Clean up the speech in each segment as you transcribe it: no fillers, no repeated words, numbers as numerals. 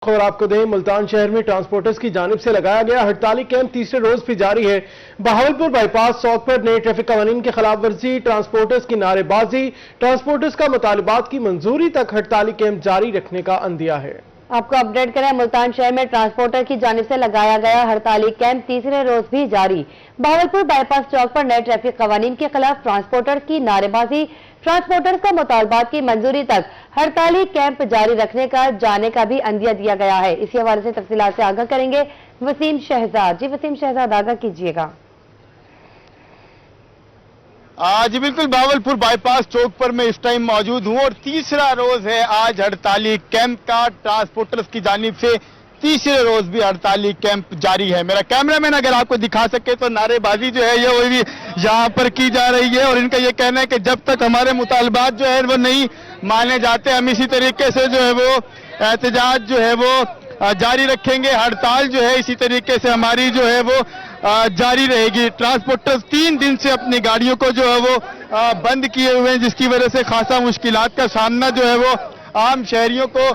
खबर आपको दें, मुल्तान शहर में ट्रांसपोर्टर्स की जानिब से लगाया गया हड़ताली कैंप तीसरे रोज भी जारी है। बहावलपुर बाईपास चौक पर नए ट्रैफिक कवानीन की खिलाफ वर्जी, ट्रांसपोर्टर्स की नारेबाजी, ट्रांसपोर्टर्स का मुतालबात की मंजूरी तक हड़ताली कैंप जारी रखने का अंदिया है। आपको अपडेट करें, मुल्तान शहर में ट्रांसपोर्टर की जानिब से लगाया गया हड़ताली कैंप तीसरे रोज भी जारी। बहावलपुर बाईपास चौक पर नए ट्रैफिक कवानीन के खिलाफ ट्रांसपोर्टर की नारेबाजी, ट्रांसपोर्टर्स का मुतालबात की मंजूरी तक हड़ताली कैंप जारी रखने का जाने का भी अंदिया दिया गया है। इसी हवाले से तफसीलात से आगाह करेंगे वसीम शहजाद। जी वसीम शहजाद, आगाह कीजिएगा। जी बिल्कुल, बहावलपुर बाईपास चौक पर मैं इस टाइम मौजूद हूं और तीसरा रोज है आज हड़ताली कैंप का। ट्रांसपोर्टर्स की जानिब से तीसरे रोज भी हड़ताली कैंप जारी है। मेरा कैमरामैन अगर आपको दिखा सके तो नारेबाजी जो है ये वो भी यहाँ पर की जा रही है और इनका ये कहना है कि जब तक हमारे मुतालबात जो है वो नहीं माने जाते हम इसी तरीके से जो है वो एहतजाज जो है वो जारी रखेंगे। हड़ताल जो है इसी तरीके से हमारी जो है वो जारी रहेगी। ट्रांसपोर्टर्स 3 दिन से अपनी गाड़ियों को जो है वो बंद किए हुए हैं, जिसकी वजह से खासा मुश्किलात का सामना जो है वो आम शहरियों को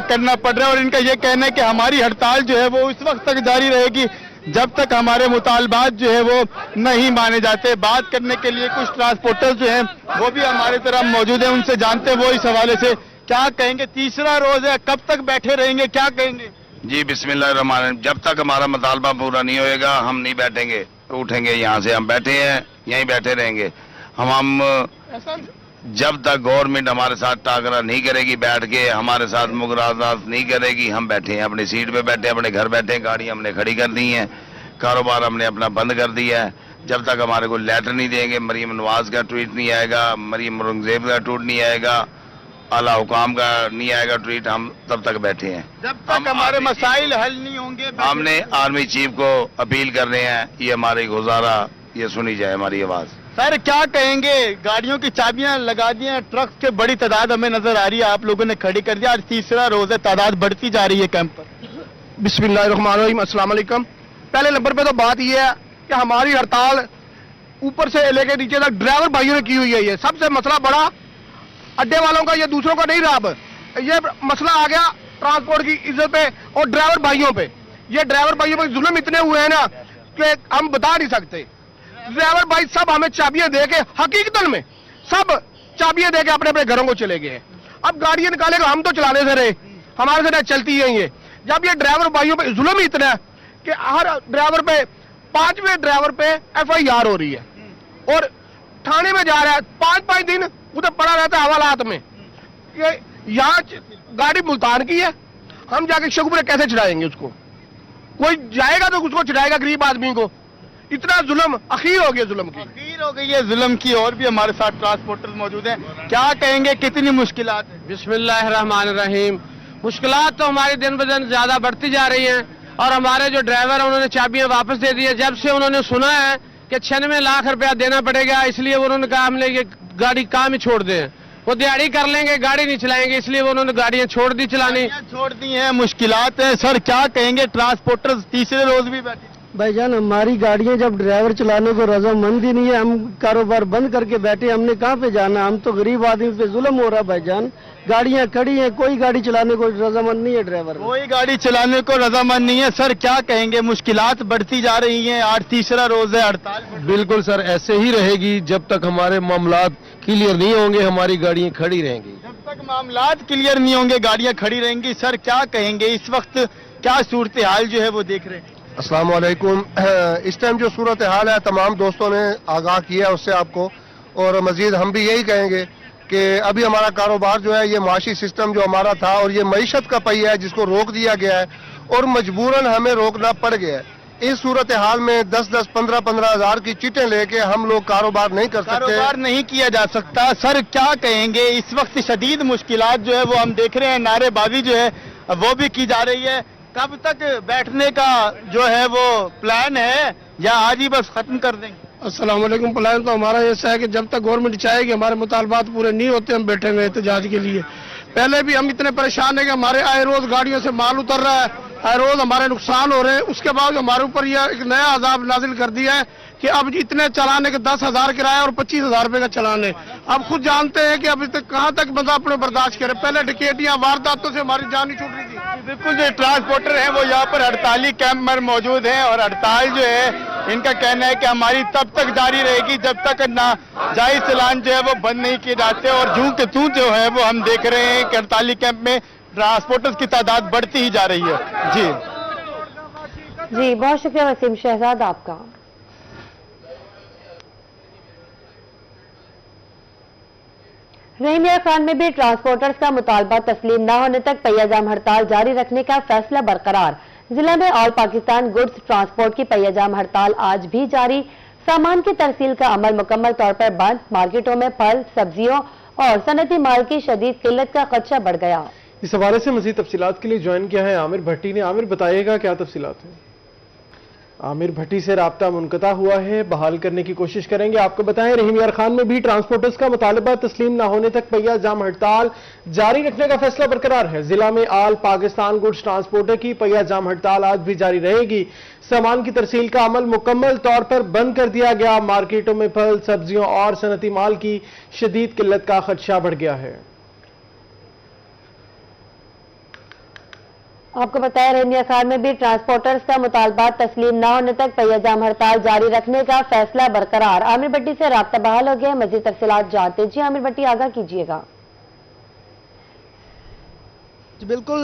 करना पड़ रहा है और इनका यह कहना है कि हमारी हड़ताल जो है वो इस वक्त तक जारी रहेगी जब तक हमारे मुतालबात जो है वो नहीं माने जाते। बात करने के लिए कुछ ट्रांसपोर्टर्स जो हैं वो भी हमारी तरफ मौजूद हैं, उनसे जानते हैं वो इस हवाले से क्या कहेंगे। तीसरा रोज है, कब तक बैठे रहेंगे, क्या कहेंगे? जी बिस्मिल्लाहिर्रहमानिर्रहीम, जब तक हमारा मुतालबा पूरा नहीं होएगा हम नहीं बैठेंगे, उठेंगे यहाँ से। हम बैठे हैं, यहीं बैठे रहेंगे। हम जब तक गवर्नमेंट हमारे साथ टाकरा नहीं करेगी, बैठ के हमारे साथ मुगराजात नहीं करेगी, हम बैठे हैं अपनी सीट पे, बैठे अपने घर बैठे। गाड़ी हमने खड़ी कर दी है, कारोबार हमने अपना बंद कर दिया है। जब तक हमारे को लेटर नहीं देंगे, मरीम नवाज का ट्वीट नहीं आएगा, मरीम औरंगजेब का ट्वीट नहीं आएगा, आला हुकाम का नहीं आएगा ट्वीट, हम तब तक बैठे हैं। जब तक हमारे मसाइल हल नहीं होंगे हमने आर्मी चीफ को अपील कर रहे हैं, ये हमारी गुजारा ये सुनी जाए हमारी आवाज। सर क्या कहेंगे, गाड़ियों की चाबियां लगा दी हैं, ट्रक के बड़ी तादाद हमें नजर आ रही है, आप लोगों ने खड़ी कर दिया। आज तीसरा रोज है, तादाद बढ़ती जा रही है कैंप पर। बिस्मिल्लाहिर्रहमानिर्रहीम, अस्सलाम वालेकुम। पहले नंबर पे तो बात यह है कि हमारी हड़ताल ऊपर से लेके नीचे तक ड्राइवर भाइयों ने की हुई है। ये सबसे मसला बड़ा अड्डे वालों का, ये दूसरों का नहीं रहा। अब ये मसला आ गया ट्रांसपोर्ट की इज्जत पे और ड्राइवर भाइयों पे। ये ड्राइवर भाइयों पे जुल्म इतने हुए हैं ना कि हम बता नहीं सकते। ड्राइवर भाई सब हमें चाबियां दे के, हकीकतन में सब चाबियां दे के अपने अपने घरों को चले गए। अब गाड़ियां निकालेगा, हम तो चलाने से रहे, हमारे से चलती है ये। जब ये ड्राइवर भाइयों पे जुल्म इतना है कि हर ड्राइवर पे 5वें ड्राइवर पे FIR हो रही है और थाने में जा रहा है, 5-5 दिन उधर पड़ा रहता है हवालात में। यहाँ गाड़ी मुल्तान की है, हम जाके शगुफरे कैसे चढ़ाएंगे उसको? कोई जाएगा तो उसको चढ़ाएगा गरीब आदमी को। इतना जुल्म अखीर हो गया, जुल्म की अखीर हो गई है जुल्म की। और भी हमारे साथ ट्रांसपोर्टर्स मौजूद हैं, क्या कहेंगे, कितनी मुश्किलात है? बिस्मिल्लाहिर्रहमानिर्रहीम, मुश्किलात तो हमारी दिन ब दिन ज्यादा बढ़ती जा रही हैं और हमारे जो ड्राइवर हैं उन्होंने चाबियां वापस दे दी है। जब से उन्होंने सुना है कि 96 लाख रुपया देना पड़ेगा, इसलिए उन्होंने कहा हमने ये गाड़ी काम ही छोड़ दें, वो दिहाड़ी कर लेंगे, गाड़ी नहीं चलाएंगे, इसलिए उन्होंने गाड़ियां छोड़ दी चलानी। छोड़ दी हैं, मुश्किलात है। सर क्या कहेंगे, ट्रांसपोर्टर्स तीसरे रोज भी बैठे? भाईजान हमारी गाड़ियां जब ड्राइवर चलाने को रजामंद ही नहीं है, हम कारोबार बंद करके बैठे, हमने कहाँ पे जाना? हम तो गरीब आदमी पे जुल्म हो रहा है भाईजान। गाड़ियां खड़ी हैं, कोई गाड़ी चलाने को रजामंद नहीं है, ड्राइवर कोई गाड़ी चलाने को रजामंद नहीं है। सर क्या कहेंगे, मुश्किलात बढ़ती जा रही हैं, आज तीसरा रोज है हड़ताल। बिल्कुल सर, ऐसे ही रहेगी जब तक हमारे मामलात क्लियर नहीं होंगे, हमारी गाड़ियां खड़ी रहेंगी। जब तक मामलात क्लियर नहीं होंगे गाड़ियां खड़ी रहेंगी। सर क्या कहेंगे, इस वक्त क्या सूरत हाल जो है वो देख रहे हैं? अस्सलाम वालेकुम। इस टाइम जो सूरत हाल है तमाम दोस्तों ने आगाह किया उससे आपको, और मजीद हम भी यही कहेंगे कि अभी हमारा कारोबार जो है, ये माशी सिस्टम जो हमारा था और ये मईशत का पहिया है जिसको रोक दिया गया है और मजबूरन हमें रोकना पड़ गया है। इस सूरत हाल में 10-10, 15-15 हज़ार की चिटें लेके हम लोग कारोबार नहीं कर सकते, कारोबार नहीं किया जा सकता। सर क्या कहेंगे, इस वक्त शदीद मुश्किलात जो है वो हम देख रहे हैं, नारेबाजी जो है वो भी की जा रही है। कब तक बैठने का जो है वो प्लान है या आज ही बस खत्म कर देंगे? अस्सलाम वालेकुम। प्लान तो हमारा ऐसा है कि जब तक गवर्नमेंट चाहेगी हमारे मुतालबात पूरे नहीं होते, हम बैठेंगे एहतजाज के लिए। पहले भी हम इतने परेशान हैं कि हमारे आए रोज गाड़ियों से माल उतर रहा है, आए रोज हमारे नुकसान हो रहे हैं। उसके बाद हमारे ऊपर यह एक नया अजाब नाजिल कर दिया है कि अब इतने चलाने के 10,000 किराया और 25,000 रुपए का चलाने। अब खुद जानते हैं कि अभी तक कहाँ तक बंदा अपने बर्दाश्त करे। पहले डकैतियां वारदातों से हमारी जान ही छूट रही थी, बिल्कुल जो ट्रांसपोर्टर हैं वो यहाँ पर हड़ताली कैंप में मौजूद हैं और हड़ताल जो है इनका कहना है कि हमारी तब तक जारी रहेगी जब तक ना जायज चालान जो है वो बंद नहीं किए जाते। और जूं के तू जो है वो हम देख रहे हैं कि हड़ताली कैंप में ट्रांसपोर्टर्स की तादाद बढ़ती ही जा रही है। जी जी, बहुत शुक्रिया वसीम शहजाद आपका। रहीमिया खान में भी ट्रांसपोर्टर्स का मुतालबा तस्लीम न होने तक पहिया जाम हड़ताल जारी रखने का फैसला बरकरार। जिला में ऑल पाकिस्तान गुड्स ट्रांसपोर्ट की पहिया जाम हड़ताल आज भी जारी। सामान की तरसील का अमल मुकम्मल तौर पर बंद। मार्केटों में फल, सब्जियों और सनती माल की शदीद किल्लत का खदशा बढ़ गया। इस हवाले से मजीद तफसीलात के लिए ज्वाइन किया है आमिर भट्टी ने। आमिर, बताइएगा क्या तफसीलात है? आमिर भट्टी से राब्ता मुनक़ता हुआ है, बहाल करने की कोशिश करेंगे। आपको बताएं, रहीमिया खान में भी ट्रांसपोर्टर्स का मुतालबा तस्लीम न होने तक पहिया जाम हड़ताल जारी रखने का फैसला बरकरार है। जिला में ऑल पाकिस्तान गुड्स ट्रांसपोर्टर की पहिया जाम हड़ताल आज भी जारी रहेगी। सामान की तरसील का अमल मुकम्मल तौर पर बंद कर दिया गया। मार्केटों में फल, सब्जियों और सनती माल की शदीद किल्लत का खदशा बढ़ गया है। आपको बताया, रहीमिया खान में भी ट्रांसपोर्टर्स का मुतालबा तस्लीम न होने तक पहिया जाम हड़ताल जारी रखने का फैसला बरकरार। आमिर भट्टी से राब्ता बहाल हो गया। मजीद तफसीलात जानते जी आमिर भट्टी, आगाह कीजिएगा। बिल्कुल,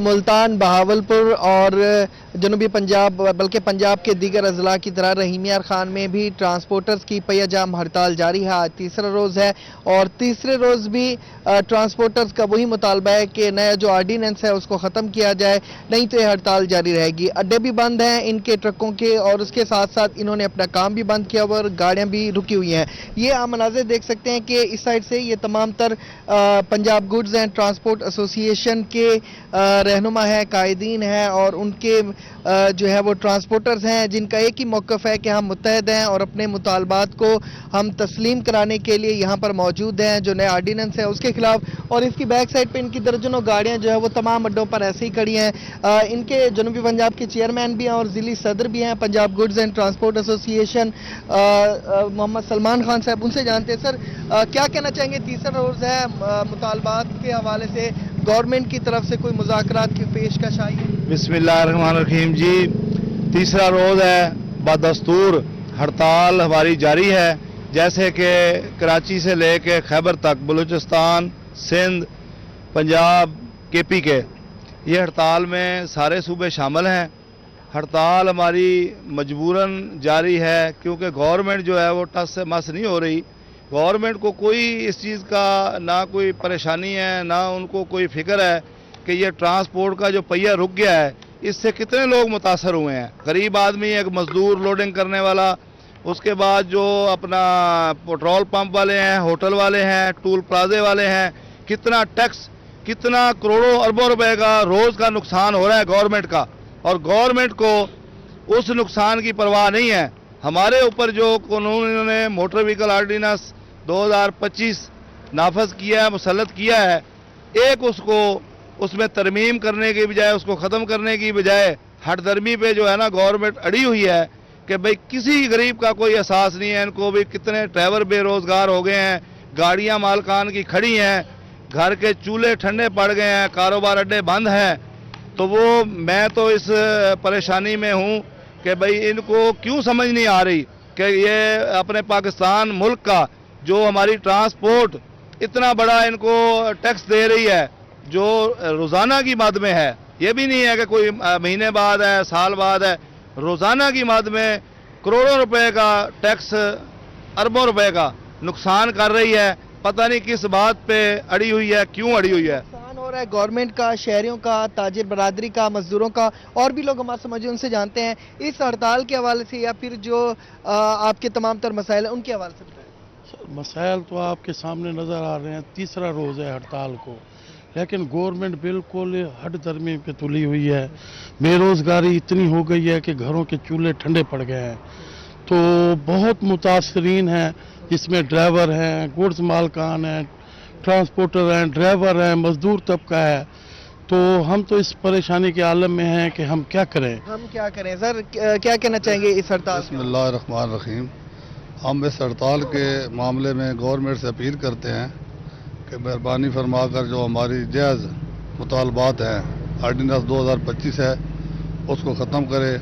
मुल्तान, बहावलपुर और जनूबी पंजाब बल्कि पंजाब के दीगर अजला की तरह रहीमिया खान में भी ट्रांसपोर्टर्स की पहिया जाम हड़ताल जारी है। आज तीसरा रोज़ है और तीसरे रोज़ भी ट्रांसपोर्टर्स का वही मुतालबा है कि नया जो आर्डीनेंस है उसको ख़त्म किया जाए, नहीं तो ये हड़ताल जारी रहेगी। अड्डे भी बंद हैं इनके ट्रकों के और उसके साथ साथ इन्होंने अपना काम भी बंद किया और गाड़ियाँ भी रुकी हुई हैं। ये आप मनाज़िर देख सकते हैं कि इस साइड से ये तमाम तर Punjab goods and transport association के रहनुमा है, कायदीन है और उनके जो है वो ट्रांसपोर्टर्स हैं जिनका एक ही मौक़िफ़ है कि हम मुत्तहद हैं और अपने मुतालबात को हम तस्लीम कराने के लिए यहाँ पर मौजूद हैं। जो नया आर्डीनेंस है उसके खिलाफ और इसकी बैक साइड पे इनकी दर्जनों गाड़ियाँ जो है वो तमाम अड्डों पर ऐसे ही खड़ी हैं। इनके जनूबी पंजाब के चेयरमैन भी हैं और ज़िली सदर भी हैं Punjab goods and transport association, Mohammad Salman Khan साहब। उनसे जानते हैं, सर क्या कहना चाहेंगे? तीसरा रोज़ है, मुतालबात के हवाले से गवर्नमेंट की तरफ से कोई मुज़ाकरात की पेशकश आई है? बिस्मिल्लाहिर्रहमानिर्रहीम जी, तीसरा रोज़ है, बदस्तूर हड़ताल हमारी जारी है। जैसे कि कराची से लेके खैबर तक, बलूचिस्तान, सिंध, पंजाब, केपी के, ये हड़ताल में सारे सूबे शामिल हैं। हड़ताल हमारी मजबूरन जारी है क्योंकि गवर्नमेंट जो है वो टस से मस नहीं हो रही। गवर्नमेंट को कोई इस चीज़ का ना कोई परेशानी है, ना उनको कोई फिक्र है कि ये ट्रांसपोर्ट का जो पहिया रुक गया है इससे कितने लोग मुतासर हुए हैं। गरीब आदमी, एक मजदूर लोडिंग करने वाला, उसके बाद जो अपना पेट्रोल पंप वाले हैं, होटल वाले हैं, टूल प्लाजे वाले हैं, कितना टैक्स, कितना करोड़ों अरबों रुपए का रोज़ का नुकसान हो रहा है गवर्नमेंट का, और गवर्नमेंट को उस नुकसान की परवाह नहीं है। हमारे ऊपर जो कानून इन्होंने मोटर व्हीकल आर्डीनेंस 2025 नाफज किया है, मुसल्लत किया है, एक उसको उसमें तरमीम करने की बजाय, उसको ख़त्म करने की बजाय हठधर्मी पे जो है ना गवर्नमेंट अड़ी हुई है कि भाई किसी गरीब का कोई एहसास नहीं है। इनको भी कितने ड्राइवर बेरोज़गार हो गए हैं, गाड़ियां मालकान की खड़ी हैं, घर के चूल्हे ठंडे पड़ गए हैं, कारोबार अड्डे बंद हैं। तो वो मैं तो इस परेशानी में हूँ कि भाई इनको क्यों समझ नहीं आ रही कि ये अपने पाकिस्तान मुल्क का जो हमारी ट्रांसपोर्ट इतना बड़ा इनको टैक्स दे रही है जो रोज़ाना की मद में है। ये भी नहीं है कि कोई महीने बाद है, साल बाद है, रोज़ाना की मद में करोड़ों रुपए का टैक्स, अरबों रुपए का नुकसान कर रही है। पता नहीं किस बात पे अड़ी हुई है, क्यों अड़ी हुई है। नुकसान हो रहा है गवर्नमेंट का, शहरियों का, ताजिर बरादरी का, मजदूरों का, और भी लोग हमारे समझे उनसे जानते हैं इस हड़ताल के हवाले से या फिर जो आपके तमाम तर मसाइल हैं उनके हवाले से बताएं। मसाइल तो आपके सामने नज़र आ रहे हैं। तीसरा रोज़ है हड़ताल को, लेकिन गवर्नमेंट बिल्कुल हट धर्मी पे तुली हुई है। बेरोज़गारी इतनी हो गई है कि घरों के चूल्हे ठंडे पड़ गए हैं। तो बहुत मुतासरीन हैं, जिसमें ड्राइवर हैं, गुड्स मालकान हैं, ट्रांसपोर्टर हैं, ड्राइवर हैं, मजदूर तबका है। तो हम तो इस परेशानी के आलम में हैं कि हम क्या करें। हम क्या करें सर, क्या कहना चाहेंगे इस हड़ताल? बिस्मिल्लाहिर्रहमानिर्रहीम। हम इस हड़ताल के मामले में गवर्नमेंट से अपील करते हैं कि मेहरबानी फरमाकर जो हमारी जायज़ मुतालबात हैं آرڈیننس 2025 ہے اس کو ختم کرے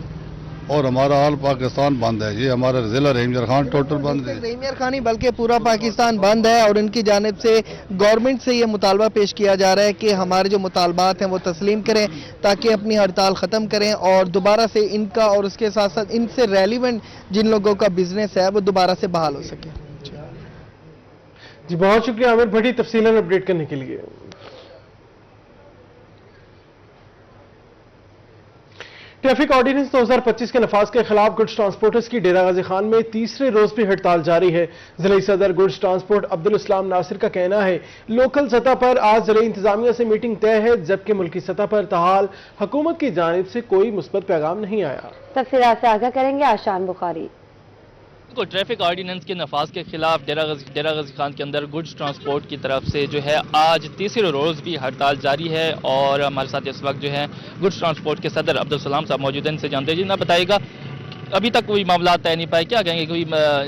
اور ہمارا آل پاکستان بند ہے. یہ ہمارا ضلع رحیم یار خان ٹوٹل بند ہے. رحیم یار خان ہی بلکہ پورا پاکستان بند ہے اور ان کی جانب سے گورنمنٹ سے یہ مطالبہ پیش کیا جا رہا ہے کہ ہمارے جو مطالبات ہیں وہ تسلیم کریں تاکہ اپنی ہڑتال ختم کریں اور دوبارہ سے ان کا اور اس کے ساتھ ساتھ ان سے ریلیونٹ جن لوگوں کا بزنس ہے وہ دوبارہ سے بحال ہو سکے. جی بہت شکریہ عامر بھٹی تفصیلاً اپڈیٹ کرنے کے لیے. ٹریفک آرڈیننس 2025 کے نفاذ کے خلاف گڈز ٹرانسپورٹرز کی ڈیرہ غازی خان میں تیسرے روز بھی ہڑتال جاری ہے. ضلعی صدر گڈز ٹرانسپورٹ عبدالاسلام ناصر کا کہنا ہے لوکل سطح پر آج ضلعی انتظامیہ سے میٹنگ طے ہے جبکہ ملکی سطح پر تاحال حکومت کی جانب سے کوئی مثبت پیغام نہیں آیا. تفصیلات سے آگاہ کریں گے آشان بخاری. کو ٹریفک آرڈیننس کے نفاذ کے خلاف ڈیرہ غازی خان کے اندر گڈز ٹرانسپورٹ کی طرف سے جو ہے آج تیسرے روز بھی ہڑتال جاری ہے اور ہمارے ساتھ اس وقت جو ہے گڈز ٹرانسپورٹ کے صدر عبدالسلام صاحب موجود ہیں. ان سے جانتے ہیں جی نہ بتائیے گا ابھی تک کوئی معاملات طے نہیں پائے, کیا کہیں گے کوئی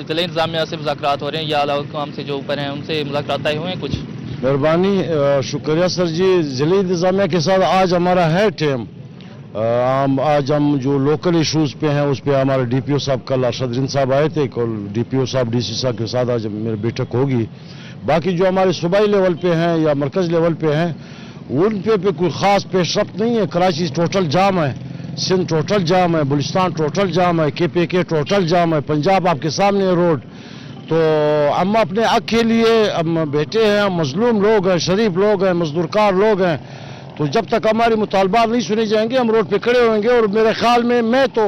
ضلع انتظامیہ سے مذاکرات ہو رہے ہیں یا اعلیٰ حکام سے جو اوپر ہیں ان سے مذاکرات طے ہوئے ہیں کچھ؟ مہربانی شکریہ سر جی. ضلعی انتظامیہ کے ساتھ آج ہمارا ہے ٹیم. آج ہم جو لوکل ایشوز پہ ہیں اس پہ ہمارے ڈی پی او صاحب کل ارشد صاحب آئے تھے, کل ڈی پی او صاحب ڈی سی صاحب کے ساتھ آج میری بیٹھک ہوگی. باقی جو ہمارے صوبائی لیول پہ ہیں یا مرکز لیول پہ ہیں ان پہ کوئی خاص پیش رفت نہیں ہے. کراچی ٹوٹل جام ہے, سندھ ٹوٹل جام ہے, بلوچستان ٹوٹل جام ہے, کے ٹوٹل جام ہے, پنجاب آپ کے سامنے روڈ. تو ہم اپنے حق کے لیے ہم بیٹھے ہیں, ہم مظلوم لوگ ہیں, شریف لوگ ہیں, مزدور کار لوگ ہیں. تو جب تک ہماری مطالبات نہیں سنے جائیں گے ہم روڈ پہ کھڑے ہوئیں گے. اور میرے خیال میں تو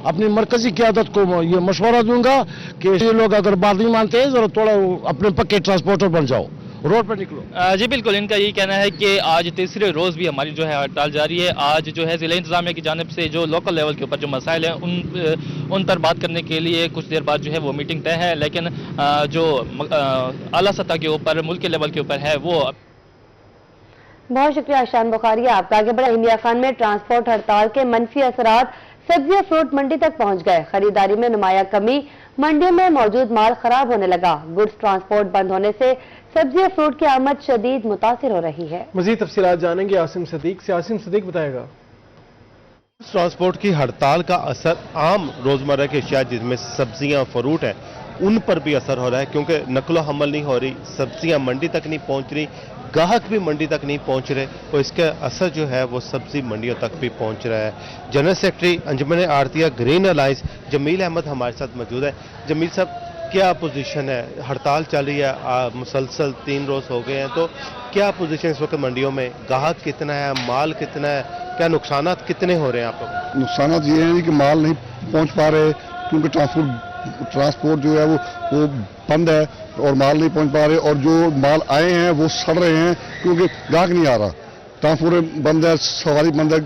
اپنی مرکزی قیادت کو یہ مشورہ دوں گا کہ یہ لوگ اگر بات نہیں مانتے ہیں ذرا تھوڑا اپنے پکے ٹرانسپورٹر بن جاؤ, روڈ پہ نکلو. جی بالکل, ان کا یہی کہنا ہے کہ آج تیسرے روز بھی ہماری جو ہے ہڑتال جاری ہے. آج جو ہے ضلع انتظامیہ کی جانب سے جو لوکل لیول کے اوپر جو مسائل ہیں ان پر بات کرنے کے لیے کچھ دیر بعد جو ہے وہ میٹنگ طے ہے, لیکن جو اعلیٰ سطح کے اوپر ملک کے لیول کے اوپر ہے وہ. بہت شکریہ آشان بخاری. آپ کا آگے بڑھا. رحیم یار خان میں ٹرانسپورٹ ہڑتال کے منفی اثرات سبزی فروٹ منڈی تک پہنچ گئے. خریداری میں نمایاں کمی, منڈیوں میں موجود مال خراب ہونے لگا. گڈز ٹرانسپورٹ بند ہونے سے سبزی اور فروٹ کی آمد شدید متاثر ہو رہی ہے. مزید تفصیلات جانیں گے عاصم صدیق سے. عاصم صدیق بتائے گا. ٹرانسپورٹ کی ہڑتال کا اثر عام روزمرہ کے اشیاء جن میں سبزیاں فروٹ ہیں ان پر بھی اثر ہو رہا ہے کیونکہ نقل و حمل نہیں ہو رہی, سبزیاں منڈی تک نہیں پہنچ رہی, گاہک بھی منڈی تک نہیں پہنچ رہے اور اس کا اثر جو ہے وہ سبزی منڈیوں تک بھی پہنچ رہا ہے. جنرل سیکرٹری انجمن آڑتیہ گرین الائنس جمیل احمد ہمارے ساتھ موجود ہے. جمیل صاحب, کیا پوزیشن ہے؟ ہڑتال چل رہی ہے, مسلسل 3 روز ہو گئے ہیں, تو کیا پوزیشن اس وقت منڈیوں میں؟ گاہک کتنا ہے, مال کتنا ہے, کیا نقصانات کتنے ہو رہے ہیں آپ کو؟ نقصانات یہ ہیں کہ مال نہیں پہنچ پا رہے کیونکہ ٹرانسپورٹ جو ہے وہ بند ہے اور مال نہیں پہنچ پا رہے, اور جو مال آئے ہیں وہ سڑ رہے ہیں کیونکہ گاہک نہیں آ رہا. ٹرانسپورٹ بند ہے, سواری بند ہے,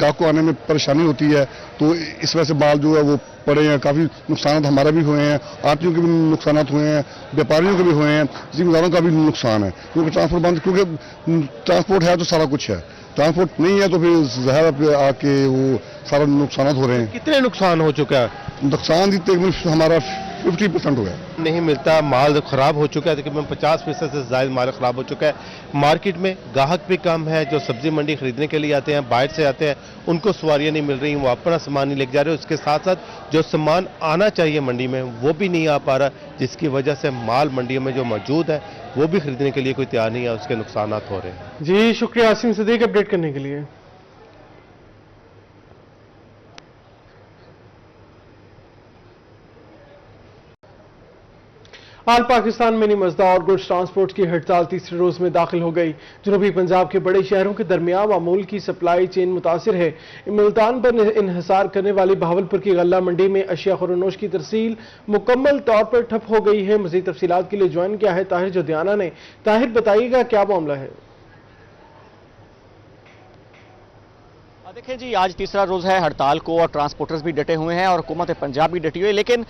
گاہک کو آنے میں پریشانی ہوتی ہے, تو اس وجہ سے مال جو ہے وہ پڑے ہیں. کافی نقصانات ہمارے بھی ہوئے ہیں, آرٹیوں کے بھی نقصانات ہوئے ہیں, بیپاریوں کے بھی ہوئے ہیں, ذمہ داروں کا بھی نقصان ہے کیونکہ ٹرانسپورٹ بند, کیونکہ ٹرانسپورٹ ہے تو سارا کچھ ہے, ٹرانسپورٹ نہیں ہے تو پھر ظاہر پہ آ کے وہ سارا نقصانات ہو رہے ہیں. کتنے نقصان ہو چکا ہے؟ نقصان تقریباً ہمارا 50% ہو گیا. نہیں ملتا, مال خراب ہو چکا ہے, تقریباً 50% سے زائد مال خراب ہو چکا ہے. مارکیٹ میں گاہک بھی کم ہے, جو سبزی منڈی خریدنے کے لیے آتے ہیں باہر سے آتے ہیں ان کو سواریاں نہیں مل رہی, وہ اپنا سامان نہیں لے جا رہے. اس کے ساتھ ساتھ جو سامان آنا چاہیے منڈی میں وہ بھی نہیں آ پا رہا, جس کی وجہ سے مال منڈیوں میں جو موجود ہے وہ بھی خریدنے کے لیے کوئی تیار نہیں ہے, اس کے نقصانات ہو رہے ہیں. جی شکریہ عاصم صدیق اپڈیٹ کرنے کے لیے. آل پاکستان منی مزدا اور گڈز ٹرانسپورٹ کی ہڑتال تیسرے روز میں داخل ہو گئی. جنوبی پنجاب کے بڑے شہروں کے درمیان معمول کی سپلائی چین متاثر ہے. ملتان پر انحصار کرنے والی بہاولپور کی غلہ منڈی میں اشیاء خورنوش کی ترسیل مکمل طور پر ٹھپ ہو گئی ہے. مزید تفصیلات کے لیے جوائن کیا ہے طاہر جودیانہ نے. طاہر بتائیے گا کیا معاملہ ہے؟ देखें जी, आज तीसरा रोज़ है हड़ताल को और ट्रांसपोर्टर्स भी डटे हुए हैं और हुकूमत पंजाब भी डटी हुई है, लेकिन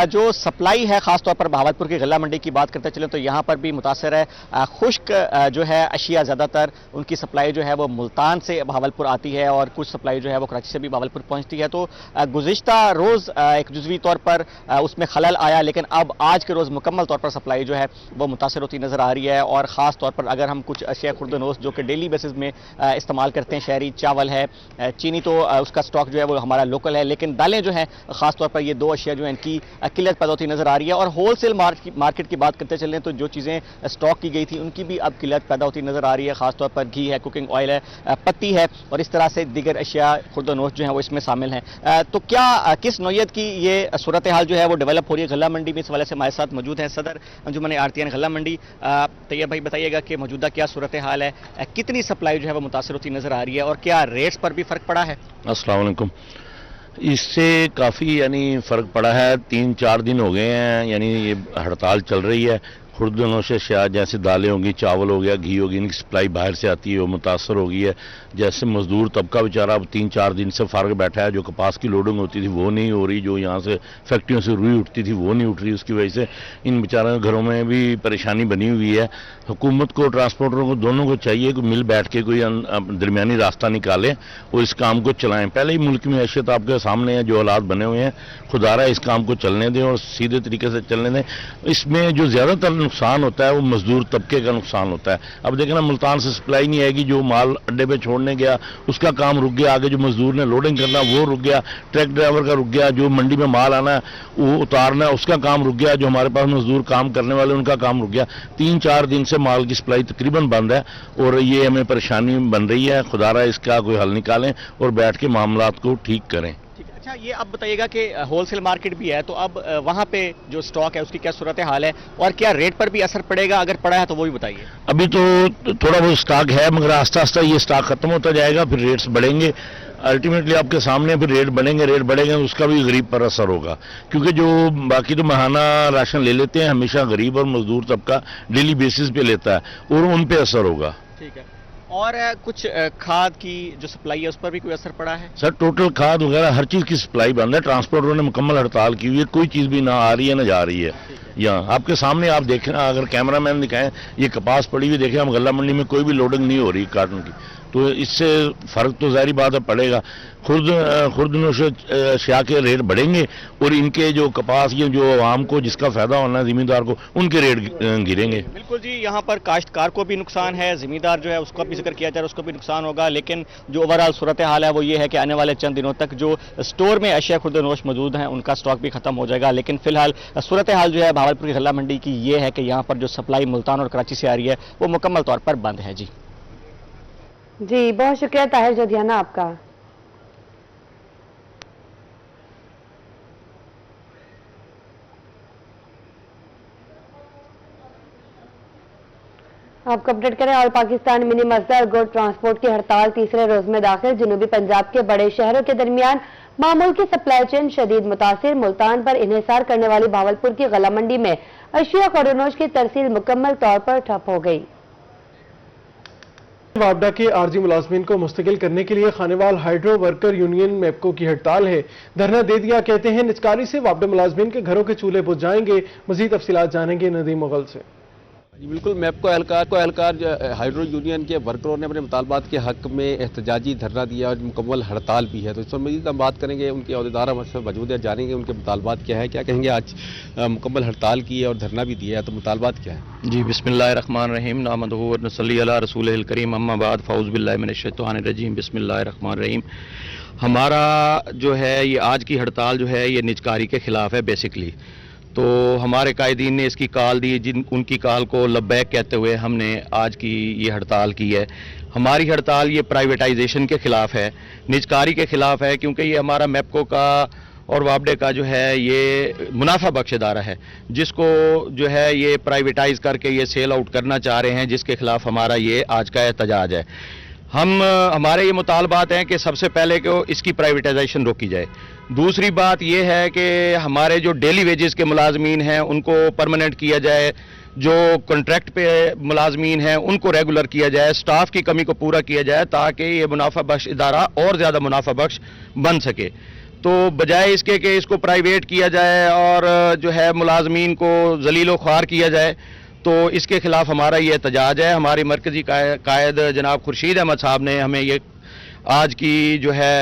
जो सप्लाई है ख़ासतौर पर बहावलपुर की गल्ला मंडी की बात करते चलें तो यहाँ पर भी मुतासर है। खुश्क जो है अशिया ज़्यादातर उनकी सप्लाई जो है वो मुल्तान से बहावलपुर आती है और कुछ सप्लाई जो है वो कराची से भी बहावलपुर पहुँचती है। तो गुज़िश्ता रोज़ एक जुज़वी तौर पर उसमें खलल आया, लेकिन अब आज के रोज़ मुकम्मल तौर पर सप्लाई जो है वो मुतासर होती नज़र आ रही है। और ख़ास तौर पर अगर हम कुछ अशिया खुर्दनोश जो कि डेली बेसिस में इस्तेमाल करते हैं, शहरी चावल है, चीनी तो उसका स्टॉक जो है वो हमारा लोकल है, लेकिन दालें जो हैं खास तौर पर ये दो अशिया जो है इनकी किल्लत पैदा होती नजर आ रही है। और होलसेल मार्केट की बात करते चलें तो जो चीज़ें स्टॉक की गई थी उनकी भी अब किल्लत पैदा होती नजर आ रही है। खासतौर पर घी है, कुकिंग ऑयल है, पत्ती है और इस तरह से दीगर अशिया खुर्दनोश जो है वो इसमें शामिल हैं। तो क्या किस नौयत की ये सूरत हाल जो है वो डेवलप हो रही है गल्ला मंडी में, इस वाले से हमारे साथ मौजूद हैं सदर अंजुमन आड़तियान गल्ला मंडी। तैयब भाई बताइएगा कि मौजूदा क्या सूरत हाल है, कितनी सप्लाई जो है वो मुतासर होती नजर आ रही है और क्या रेट्स पर भी फर्क पड़ा है? अस्सलाम वालेकुम। इससे काफ़ी यानी फ़र्क पड़ा है। 3-4 दिन हो गए हैं यानी ये हड़ताल चल रही है। खुर्दनोश अशिया जैसे दालें होगी, चावल हो गया, घी होगी, इनकी सप्लाई बाहर से आती है वो मुतासर हो गई है। जैसे मजदूर तबका बेचारा अब 3-4 दिन से फ़र्क बैठा है। जो कपास की लोडिंग होती थी वो नहीं हो रही, जो यहाँ से फैक्ट्रियों से रुई उठती थी वो नहीं उठ रही। उसकी वजह से इन बेचारों के घरों में भी परेशानी बनी हुई है। हुकूमत को, ट्रांसपोर्टरों को, दोनों को चाहिए कि मिल बैठ के कोई दरमियानी रास्ता निकालें और इस काम को चलाएं। पहले ही मुल्क में हैसियत आपके सामने है, जो हालात बने हुए हैं, खुदारा इस काम को चलने दें और सीधे तरीके से चलने दें। इसमें जो ज़्यादातर नुकसान होता है वो मजदूर तबके का नुकसान होता है। अब देखें ना, मुल्तान से सप्लाई नहीं आएगी, जो माल अड्डे पे छोड़ने गया उसका काम रुक गया, आगे जो मजदूर ने लोडिंग करना वो रुक गया, ट्रक ड्राइवर का रुक गया, जो मंडी में माल आना है वो उतारना है उसका काम रुक गया, जो हमारे पास मजदूर काम करने वाले उनका काम रुक गया। 3-4 दिन से माल की सप्लाई तकरीबन बंद है और ये हमें परेशानी बन रही है। खुदारा इसका कोई हल निकालें और बैठ के मामलात को ठीक करें। अच्छा, ये अब बताइएगा कि होलसेल मार्केट भी है, तो अब वहाँ पे जो स्टॉक है उसकी क्या सूरत हाल है और क्या रेट पर भी असर पड़ेगा? अगर पड़ा है तो वो भी बताइए। अभी तो थोड़ा बहुत स्टॉक है मगर आस्ता आस्ता ये स्टॉक खत्म होता जाएगा, फिर रेट्स बढ़ेंगे। अल्टीमेटली आपके सामने फिर रेट बढ़ेंगे उसका भी गरीब पर असर होगा, क्योंकि जो बाकी तो महाना राशन ले लेते हैं, हमेशा गरीब और मजदूर तबका डेली बेसिस पे लेता है और उन पे असर होगा। ठीक है। और कुछ खाद की जो सप्लाई है उस पर भी कोई असर पड़ा है? सर टोटल खाद वगैरह हर चीज़ की सप्लाई बंद है। ट्रांसपोर्टरों ने मुकम्मल हड़ताल की हुई है, कोई चीज़ भी ना आ रही है ना जा रही है। यहाँ आपके सामने आप देखें, अगर कैमरा मैन दिखाएं, ये कपास पड़ी हुई देखें, हम गल्ला मंडी में कोई भी लोडिंग नहीं हो रही कार्टन की, तो इससे फ़र्क तो ज़ाहिर बात है पड़ेगा। खुर्दनोश अशिया के रेट बढ़ेंगे और इनके जो कपास ये जो आवाम को जिसका फ़ायदा होना है ज़मींदार को, उनके रेट गिरेंगे। बिल्कुल जी, यहाँ पर काश्तकार को भी नुकसान है, ज़मींदार जो है उसका भी जिक्र किया जाए उसको भी नुकसान होगा, लेकिन जो ओवरऑल सूरत हाल है वो ये है कि आने वाले चंद दिनों तक जो स्टोर में अशिया खुर्दनोश मौजूद हैं उनका स्टॉक भी खत्म हो जाएगा। लेकिन फिलहाल सूरत हाल जो है बहावलपुर की गल्ला मंडी की ये है कि यहाँ पर जो सप्लाई मुल्तान और कराची से आ रही है वो मुकम्मल तौर पर बंद है। जी बहुत शुक्रिया ताहिर जोधियाना आपका। आपको अपडेट करें, ऑल पाकिस्तान मिनी मसला और गुड ट्रांसपोर्ट की हड़ताल तीसरे रोज में दाखिल। जनूबी पंजाब के बड़े शहरों के दरमियान मामूल की सप्लाई चेन शदीद मुतासिर। मुल्तान पर इन्हिसार करने वाली बहावलपुर की गला मंडी में अशिया खुर्दनोश की तरसील मुकम्मल तौर पर ठप हो गई। वापडा के आरजी मुलाजमीन को मुस्तकिल करने के लिए Khanewal hydro worker union MEPCO की हड़ताल है। धरना दे दिया, कहते हैं निचकारी से वापडा मुलाजमीन के घरों के चूल्हे बुझ जाएंगे। मजीद तफसीलात जानेंगे नदीम मुगल से। बिल्कुल, मैपको एहलकार हाइड्रो यूनियन के वर्करों ने अपने मुतालबात के हक में एहतजाजी धरना दिया और मुकम्मल हड़ताल भी है। तो इस पर मजीद हम बात करेंगे, उनके अहदेदार हमारे मौजूद है, जानेंगे उनके मुतालबात क्या है, क्या कहेंगे। आज मुकम्मल हड़ताल की है और धरना भी दिया है, तो मुतालबात क्या है? जी बिस्मिल्लाहिर्रहमानिर्रहीम, नहमदुहु व नसल्ली अला रसूलिल करीम, अम्मा बाद, फ़ऊज़ु बिल्लाहि मिनश्शैतानिर रजीम, बिस्मिल्लाहिर्रहमानिर्रहीम। हमारा जो है ये आज की हड़ताल जो है ये निजकारी के ख़िलाफ़ है बेसिकली। तो हमारे कायदीन ने इसकी कॉल दी, उनकी कॉल को लब्बैक कहते हुए हमने आज की ये हड़ताल की है। हमारी हड़ताल ये प्राइवेटाइजेशन के ख़िलाफ़ है, निजकारी के ख़िलाफ़ है, क्योंकि ये हमारा मैपको का और वापडे का जो है ये मुनाफा बख्श इदारा है, जिसको जो है ये प्राइवेटाइज करके ये सेल आउट करना चाह रहे हैं, जिसके ख़िलाफ़ हमारा ये आज का एहतजाज है। हमारे ये मुतालबात हैं कि सबसे पहले को इसकी प्राइवेटाइजेशन रोकी जाए। दूसरी बात यह है कि हमारे जो डेली वेजेस के मुलाजमीन हैं उनको परमानेंट किया जाए, جو کانٹریکٹ پہ ملازمین ہیں ان کو ریگولر کیا جائے، سٹاف کی کمی کو پورا کیا جائے تاکہ یہ منافع بخش ادارہ اور زیادہ منافع بخش بن سکے۔ تو بجائے اس کے کہ اس کو پرائیویٹ کیا جائے اور جو ہے ملازمین کو ذلیل و خوار کیا جائے، تو اس کے خلاف ہمارا یہ احتجاج ہے۔ ہماری مرکزی قائد جناب خورشید احمد صاحب نے ہمیں یہ آج کی جو ہے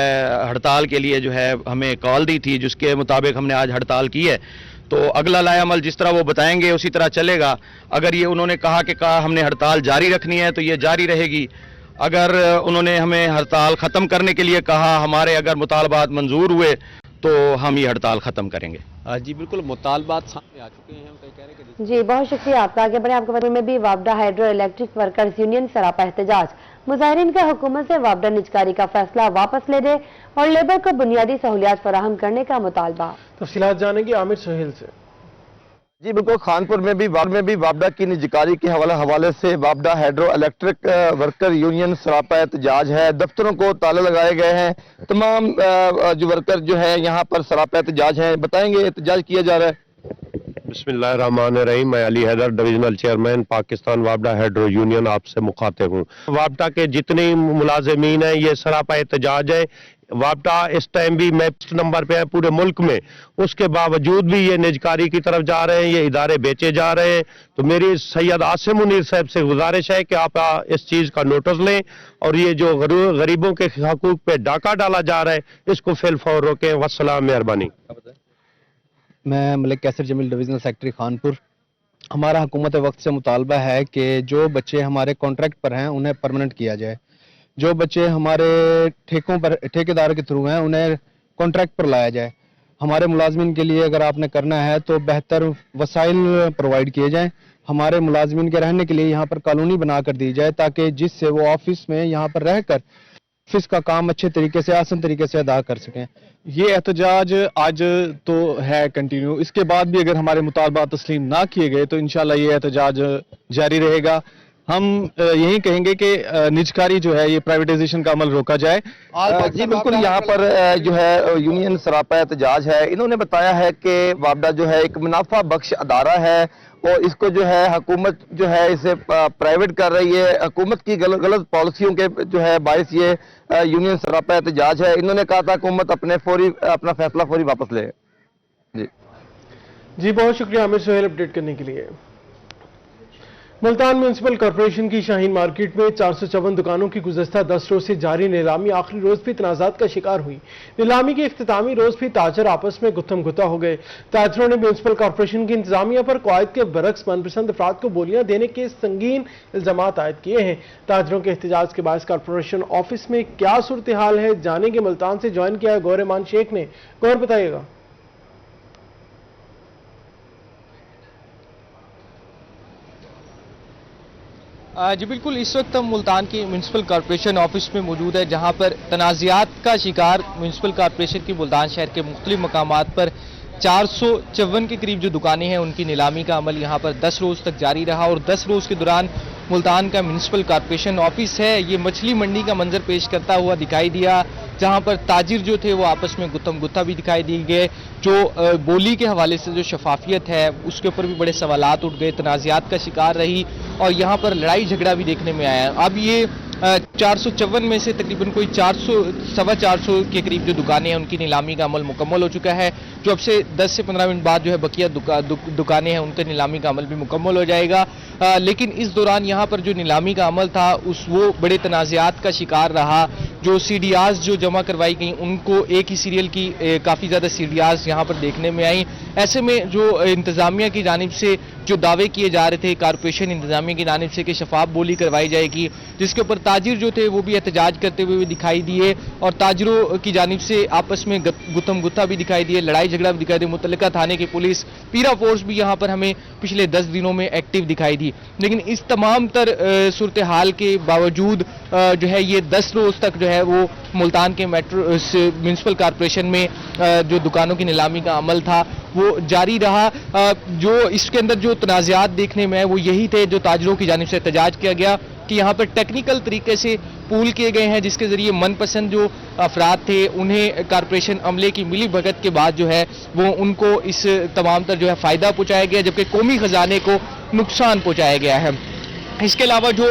ہڑتال کے لیے جو ہے ہمیں کال دی تھی، جس کے مطابق ہم نے آج ہڑتال کی ہے۔ تو اگلا لائحہ عمل جس طرح وہ بتائیں گے اسی طرح چلے گا۔ اگر یہ انہوں نے کہا کہ ہم نے ہڑتال جاری رکھنی ہے تو یہ جاری رہے گی، اگر انہوں نے ہمیں ہڑتال ختم کرنے کے لیے کہا، ہمارے اگر مطالبات منظور ہوئے تو ہم یہ ہڑتال ختم کریں گے۔ جی بالکل، مطالبات سامنے آ چکے ہیں، ہم کہہ رہے ہیں کہ جی بہت شکریہ آپ کا۔ آگے بڑھیں، آپ کے بارے میں بھی وابڈا ہائیڈرو الیکٹرک ورکرز یونین سراپا احتجاج، مظاہرین کا حکومت سے وابڈا نجکاری کا فیصلہ واپس لے دے اور لیبر کو بنیادی سہولیات فراہم کرنے کا مطالبہ۔ تفصیلات جانیں گے عامر سہیل سے۔ جی بالکل، خانپور میں بھی وابڈا کی نجکاری کے حوالے سے وابڈا ہائیڈرو الیکٹرک ورکر یونین سراپا احتجاج ہے۔ دفتروں کو تالے لگائے گئے ہیں، تمام جو ورکر جو ہے یہاں پر سراپا احتجاج ہیں۔ بتائیں گے احتجاج کیا جا رہا ہے؟ بسم اللہ الرحمن الرحیم، میں علی حیدر ڈویژنل چیئرمین پاکستان وابڈا ہائیڈرو یونین آپ سے مخاطب ہوں۔ وابڈا کے جتنے ملازمین ہیں یہ سراپا احتجاج ہے۔ وابڈا اس ٹائم بھی میپس نمبر پہ ہے پورے ملک میں، اس کے باوجود بھی یہ نجکاری کی طرف جا رہے ہیں، یہ ادارے بیچے جا رہے ہیں۔ تو میری سید عاصم منیر صاحب سے گزارش ہے کہ آپ اس چیز کا نوٹس لیں اور یہ جو غریبوں کے حقوق پہ ڈاکہ ڈالا جا رہا ہے اس کو فی الفور روکیں۔ والسلام، مہربانی۔ میں ملک کیسر جمیل ڈویژنل سیکرٹری خانپور۔ ہمارا حکومت وقت سے مطالبہ ہے کہ جو بچے ہمارے کانٹریکٹ پر ہیں انہیں پرماننٹ کیا جائے، جو بچے ہمارے ٹھیکیدار کے تھرو ہیں انہیں کانٹریکٹ پر لایا جائے۔ ہمارے ملازمین کے لیے اگر آپ نے کرنا ہے تو بہتر وسائل پرووائڈ کیے جائیں، ہمارے ملازمین کے رہنے کے لیے یہاں پر کالونی بنا کر دی جائے تاکہ جس سے وہ آفس میں یہاں پر رہ کر آفس کا کام اچھے طریقے سے آسان طریقے سے ادا کر سکیں۔ یہ احتجاج آج تو ہے کنٹینیو، اس کے بعد بھی اگر ہمارے مطالبات تسلیم نہ کیے گئے تو انشاءاللہ یہ احتجاج جاری رہے گا۔ ہم یہی کہیں گے کہ نجکاری جو ہے یہ پرائیویٹائزیشن کا عمل روکا جائے۔ جی بالکل، یہاں پر جو ہے یونین سراپا احتجاج ہے، انہوں نے بتایا ہے کہ وابڈا جو ہے ایک منافع بخش ادارہ ہے اور اس کو جو ہے حکومت جو ہے اسے پرائیویٹ کر رہی ہے۔ حکومت کی غلط پالیسیوں کے جو ہے باعث یہ یونین سراپا احتجاج ہے۔ انہوں نے کہا تھا حکومت اپنا فیصلہ فوری واپس لے۔ جی بہت شکریہ عامر سہیل اپڈیٹ کرنے کے لیے۔ ملتان میونسپل کارپوریشن کی شاہین مارکیٹ میں 454 دکانوں کی گزشتہ 10 روز سے جاری نیلامی آخری روز بھی تنازعات کا شکار ہوئی۔ نیلامی کے اختتامی روز بھی تاجر آپس میں گتھم گتھا ہو گئے۔ تاجروں نے میونسپل کارپوریشن کی انتظامیہ پر قواعد کے برعکس من پسند افراد کو بولیاں دینے کے سنگین الزامات عائد کیے ہیں۔ تاجروں کے احتجاج کے باعث کارپوریشن آفس میں کیا صورتحال ہے جانیں گے۔ ملتان سے جوائن کیا ہے گور امان شیخ نے۔ گور بتائیے گا۔ جی بالکل، اس وقت ہم ملتان کی میونسپل کارپوریشن آفس میں موجود ہے جہاں پر تنازعات کا شکار میونسپل کارپوریشن کی ملتان شہر کے مختلف مقامات پر 454 کے قریب جو دکانیں ہیں ان کی نیلامی کا عمل یہاں پر 10 روز تک جاری رہا اور 10 روز کے دوران ملتان کا میونسپل کارپوریشن آفس ہے یہ مچھلی منڈی کا منظر پیش کرتا ہوا دکھائی دیا، جہاں پر تاجر جو تھے وہ آپس میں گتھم گتھا بھی دکھائی دی گئے۔ جو بولی کے حوالے سے جو شفافیت ہے اس کے اوپر بھی بڑے سوالات اٹھ گئے، تنازعات کا شکار رہی اور یہاں پر لڑائی جھگڑا بھی دیکھنے میں آیا۔ اب یہ 454 میں سے تقریباً کوئی 400 کے قریب جو دکانیں ہیں ان کی نیلامی کا عمل مکمل ہو چکا ہے، جو اب سے 10 سے 15 منٹ بعد جو ہے بقیہ دکانیں ہیں ان کے نیلامی کا عمل بھی مکمل ہو جائے گا۔ لیکن اس دوران یہاں پر جو نیلامی کا عمل تھا وہ بڑے تنازعات کا شکار رہا۔ جو سی ڈی آرز جو جمع کروائی گئیں ان کو ایک ہی سیریل کی کافی زیادہ سی ڈی آرز یہاں پر دیکھنے میں آئیں۔ ایسے میں جو انتظامیہ کی جانب سے جو دعوے کیے جا رہے تھے کارپوریشن انتظامیہ کی جانب سے کہ شفاف بولی کروائی جائے گی، جس کے اوپر تاجر جو تھے وہ بھی احتجاج کرتے ہوئے دکھائی دیے اور تاجروں کی جانب سے آپس میں گتھم گتھا بھی دکھائی دیے، لڑائی جھگڑا بھی دکھائی دیا۔ متعلقہ تھانے کی پولیس پیرا فورس بھی یہاں پر ہمیں پچھلے 10 دنوں میں ایکٹیو دکھائی دی۔ لیکن اس تمام تر صورتحال کے باوجود جو ہے یہ 10 روز تک جو ہے وہ ملتان کے میونسپل کارپوریشن میں جو دکانوں کی نیلامی کا عمل تھا وہ جاری رہا۔ جو اس کے اندر جو تنازعات دیکھنے میں وہ یہی تھے جو تاجروں کی جانب سے احتجاج کیا گیا کہ یہاں پر ٹیکنیکل طریقے سے पूल किए गए हैं, जिसके जरिए मनपसंद जो अफराद थे उन्हें कारपोरेशन अमले की मिली भगत के बाद जो है वो उनको इस तमाम तर जो है फायदा पहुंचाया गया, जबकि कौमी खजाने को नुकसान पहुंचाया गया है। इसके अलावा जो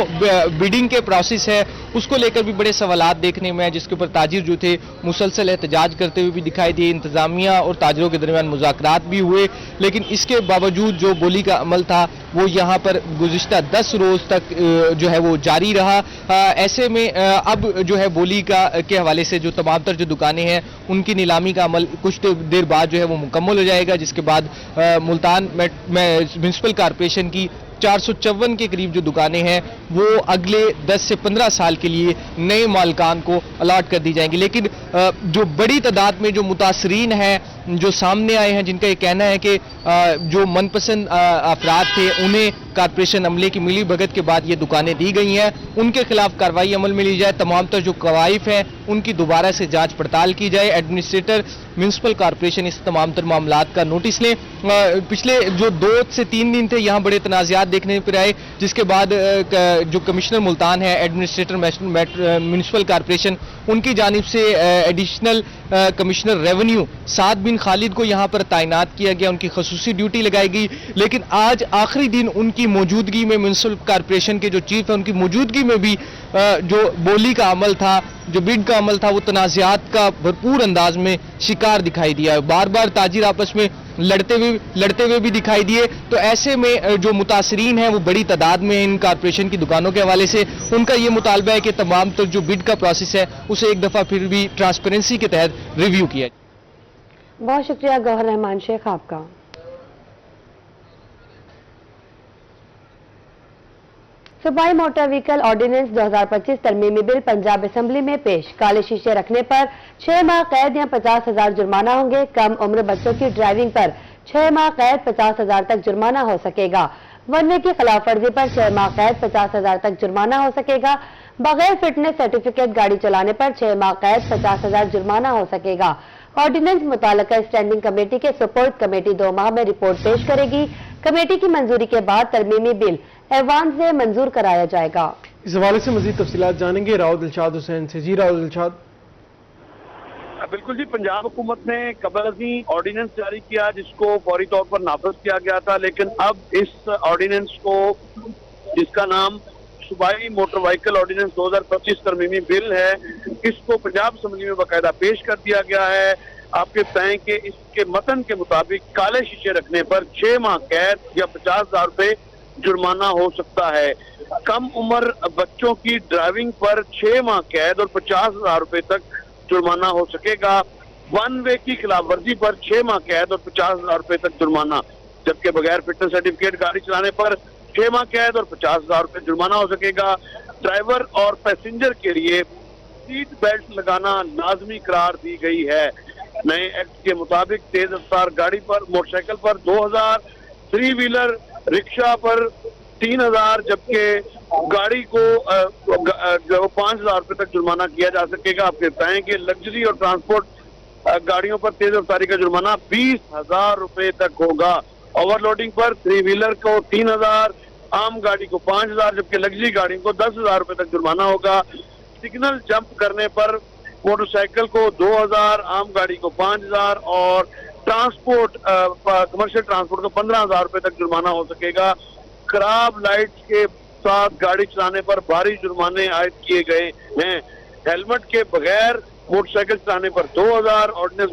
बिडिंग के प्रोसेस है उसको लेकर भी बड़े सवालात देखने में है, जिसके ऊपर ताजिर जो थे मुसलसल एहतजाज करते हुए भी दिखाई दिए। इंतजामिया और ताजिरों के दरमियान मुज़ाकरात भी हुए, लेकिन इसके बावजूद जो बोली का अमल था वो यहाँ पर गुज़िश्ता 10 रोज़ तक जो है वो जारी रहा। ऐसे में अब जो है बोली के हवाले से जो तमाम तर जो दुकानें हैं उनकी नीलामी का अमल कुछ देर बाद जो है वो मुकम्मल हो जाएगा, जिसके बाद मुल्तान म्यूनिसिपल कॉरपोरेशन की 454 के करीब जो दुकानें हैं वो अगले 10 से 15 साल के लिए नए मालिकान को अलॉट कर दी जाएंगी। लेकिन जो बड़ी तादाद में जो मुतासरीन हैं जो सामने आए हैं, जिनका ये कहना है कि जो मनपसंद अफराद थे उन्हें कॉरपोरेशन अमले की मिली भगत के बाद ये दुकानें दी गई हैं, उनके खिलाफ कार्रवाई अमल में ली जाए। तमाम तर जो कवाइफ हैं उनकी दोबारा से जांच पड़ताल की जाए। एडमिनिस्ट्रेटर म्यूनिसिपल कॉरपोरेशन इस तमाम तर मामलात का नोटिस लें। पिछले जो 2 से 3 दिन थे यहाँ बड़े तनाज़ात देखने पर आए, जिसके बाद जो कमिश्नर मुल्तान है एडमिनिस्ट्रेटर म्यूनिसिपल कॉरपोरेशन उनकी जानिब से एडिशनल कमिश्नर रेवेन्यू साद बिन खालिद को यहाँ पर तैनात किया गया, उनकी खसूसी ड्यूटी लगाई गई। लेकिन आज आखिरी दिन उनकी मौजूदगी में म्यूनिसिपल कॉरपोरेशन के जो चीफ है उनकी मौजूदगी में भी जो बोली का अमल था, जो बिड का अमल था, वो तनाज़ात का भरपूर अंदाज में शिकार दिखाई दिया। बार बार ताजिर आपस में लड़ते हुए भी दिखाई दिए। तो ऐसे में जो मुतासरीन हैं वो बड़ी तादाद में इन कॉरपोरेशन की दुकानों के हवाले से उनका ये मुतालबा है कि तमाम तो जो बिड का प्रोसेस है उसे एक दफ़ा फिर भी ट्रांसपेरेंसी के तहत रिव्यू किया जाए। बहुत शुक्रिया गौहर रहमान शेख आपका। सूबाई मोटर व्हीकल ऑर्डिनेंस 2025 तरमीमी बिल पंजाब असेंबली में पेश। काले शीशे रखने पर 6 माह कैद या 50,000 जुर्माना होंगे। कम उम्र बच्चों की ड्राइविंग पर 6 माह कैद 50,000 तक जुर्माना हो सकेगा। वन वे की खिलाफ वर्जी पर 6 माह कैद 50,000 तक जुर्माना हो सकेगा। बगैर फिटनेस सर्टिफिकेट गाड़ी चलाने पर 6 माह कैद 50,000 जुर्माना हो सकेगा। ऑर्डिनेंस मुताल्लिका स्टैंडिंग कमेटी के सुपुर्द कमेटी 2 माह में रिपोर्ट पेश करेगी। कमेटी की मंजूरी के बाद तरमीमी बिल ऐवान से मंजूर कराया जाएगा। इस हवाले से मजीद तफसीलात जानेंगे राव दिलशाद हुसैन से। जी राव दिलशाद। बिल्कुल जी, पंजाब हुकूमत ने कबल अजी ऑर्डिनेंस जारी किया जिसको फौरी तौर पर नाफिज किया गया था, लेकिन अब इस ऑर्डिनेंस को जिसका नाम सूबाई मोटर व्हीकल ऑर्डिनेंस 2025 तरमीमी बिल है, इसको पंजाब असेंबली में बाकायदा पेश कर दिया गया है। आपके बताएं कि इसके मतन के मुताबिक काले शीशे रखने पर 6 माह कैद या 50,000 रुपए जुर्माना हो सकता है। कम उम्र बच्चों की ड्राइविंग पर 6 माह कैद और 50,000 रुपए तक जुर्माना हो सकेगा। वन वे की खिलाफ वर्जी पर 6 माह कैद और 50,000 रुपए तक जुर्माना, जबकि बगैर फिटनेस सर्टिफिकेट गाड़ी चलाने पर 6 माह कैद और 50,000 रुपए जुर्माना हो सकेगा। ड्राइवर और पैसेंजर के लिए सीट बेल्ट लगाना लाजमी करार दी गई है। नए एक्ट के मुताबिक तेज रफ्तार गाड़ी पर, मोटरसाइकिल पर 2,000, 3 व्हीलर रिक्शा पर 3,000, जबकि गाड़ी को जो 5,000 रुपए तक जुर्माना किया जा सकेगा। आप बताएं कि लग्जरी और ट्रांसपोर्ट गाड़ियों पर तेज रफ्तारी का जुर्माना 20,000 रुपए तक होगा। ओवरलोडिंग पर 3 व्हीलर को 3,000, आम गाड़ी को 5,000, जबकि लग्जरी गाड़ी को 10,000 रुपए तक जुर्माना होगा। सिग्नल जंप करने पर मोटरसाइकिल को 2,000, आम गाड़ी को 5,000 और ट्रांसपोर्ट कमर्शियल ट्रांसपोर्ट को 15,000 रुपए तक जुर्माना हो सकेगा। खराब लाइट्स के साथ गाड़ी चलाने पर भारी जुर्माने आयद किए गए हैं। हेलमेट के बगैर मोटरसाइकिल चलाने पर 2,000 ऑर्डिनेंस